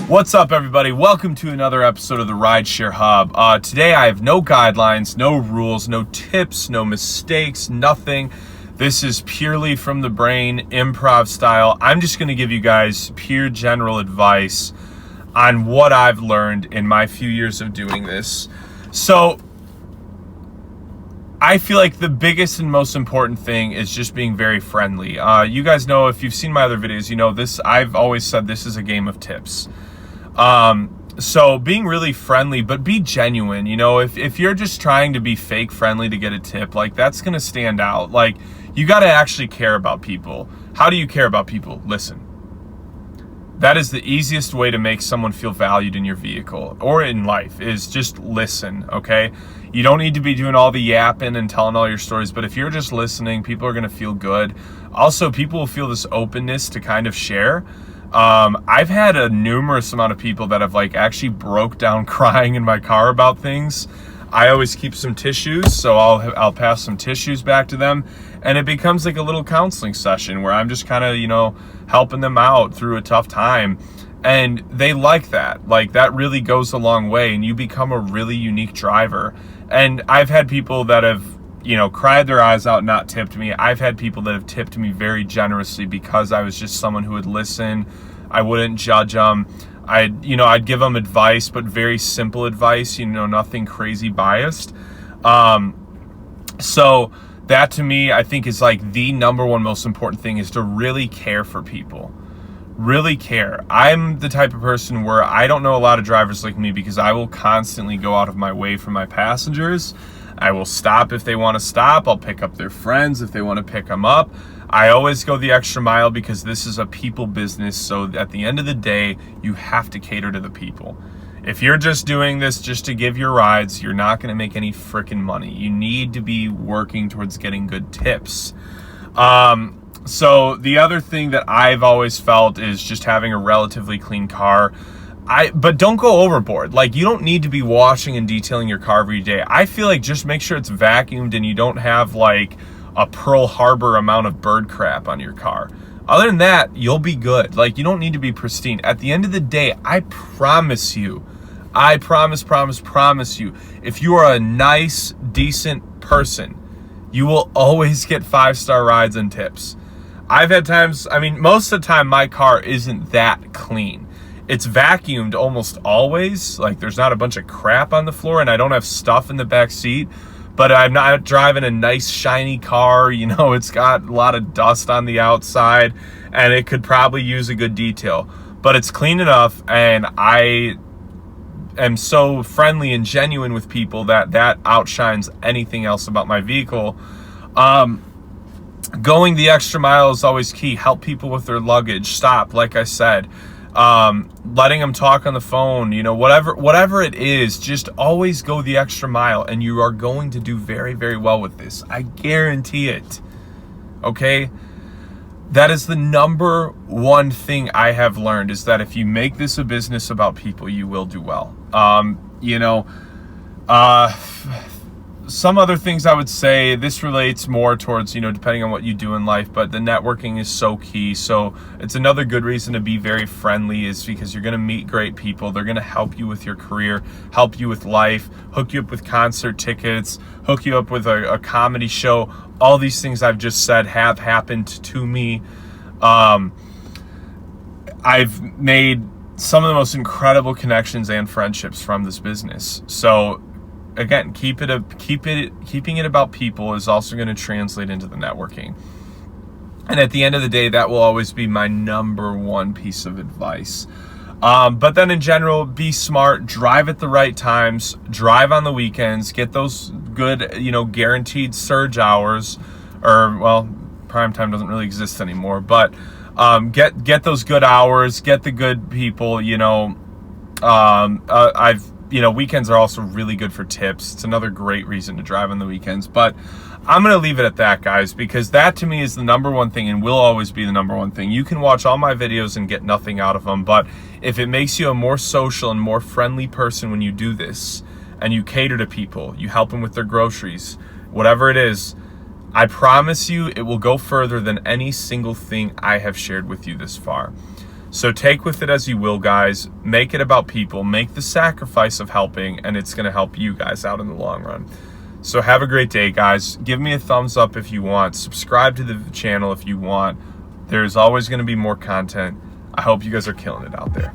What's up, everybody? Welcome to another episode of the Rideshare Hub. Today I have no guidelines, no rules, no tips, no mistakes, nothing. This is purely from the brain, improv style. I'm just going to give you guys pure general advice on what I've learned in my few years of doing this. So I feel like the biggest and most important thing is just being very friendly. You guys know, if you've seen my other videos, you know this. I've always said this is a game of tips. So being really friendly, but be genuine. You know, if you're just trying to be fake friendly to get a tip, like, that's going to stand out. Like, you got to actually care about people. How do you care about people? Listen. That is the easiest way to make someone feel valued in your vehicle or in life, is just listen, okay? You don't need to be doing all the yapping and telling all your stories, but if you're just listening, people are going to feel good. Also, people will feel this openness to kind of share. I've had a numerous amount of people that have actually broke down crying in my car about things. I always keep some tissues, so I'll pass some tissues back to them, and it becomes like a little counseling session where I'm just kind of, helping them out through a tough time. And they like that. Like, that really goes a long way, and you become a really unique driver. And I've had people that have, cried their eyes out, not tipped me. I've had people that have tipped me very generously because I was just someone who would listen. I wouldn't judge them. I'd give them advice, but very simple advice, nothing crazy biased. So that, to me, I think is the number one most important thing, is to really care for people. Really care. I'm the type of person where I don't know a lot of drivers like me, because I will constantly go out of my way for my passengers. I will stop if they want to stop. I'll pick up their friends if they want to pick them up. I always go the extra mile because this is a people business. So at the end of the day, you have to cater to the people. If you're just doing this just to give your rides, you're not going to make any freaking money. You need to be working towards getting good tips. So the other thing that I've always felt is just having a relatively clean car. But don't go overboard. You don't need to be washing and detailing your car every day. I feel like just make sure it's vacuumed and you don't have a Pearl Harbor amount of bird crap on your car. Other than that, you'll be good. You don't need to be pristine. At the end of the day, I promise you, promise you, if you are a nice, decent person, you will always get 5-star rides and tips. I've had times, most of the time my car isn't that clean. It's vacuumed almost always. There's not a bunch of crap on the floor, and I don't have stuff in the back seat, but I'm not driving a nice shiny car. It's got a lot of dust on the outside, and it could probably use a good detail, but it's clean enough, and I am so friendly and genuine with people that outshines anything else about my vehicle. Going the extra mile is always key. Help people with their luggage. Stop, like I said. Letting them talk on the phone, whatever it is, just always go the extra mile, and you are going to do very, very well with this. I guarantee it. Okay? That is the number one thing I have learned, is that if you make this a business about people, you will do well. Some other things I would say, this relates more towards, depending on what you do in life, but the networking is so key. So it's another good reason to be very friendly, is because you're going to meet great people. They're going to help you with your career, help you with life, hook you up with concert tickets, hook you up with a comedy show. All these things I've just said have happened to me. I've made some of the most incredible connections and friendships from this business. So again, keeping it about people is also going to translate into the networking. And at the end of the day, that will always be my number one piece of advice. But then in general, be smart, drive at the right times, drive on the weekends, get those good, guaranteed surge hours, or, well, prime time doesn't really exist anymore, but get those good hours, get the good people. Weekends are also really good for tips. It's another great reason to drive on the weekends. But I'm going to leave it at that, guys, because that to me is the number one thing, and will always be the number one thing. You can watch all my videos and get nothing out of them, but if it makes you a more social and more friendly person when you do this, and you cater to people, you help them with their groceries, whatever it is, I promise you it will go further than any single thing I have shared with you this far. So take with it as you will, guys. Make it about people. Make the sacrifice of helping, and it's going to help you guys out in the long run. So have a great day, guys. Give me a thumbs up if you want. Subscribe to the channel if you want. There's always going to be more content. I hope you guys are killing it out there.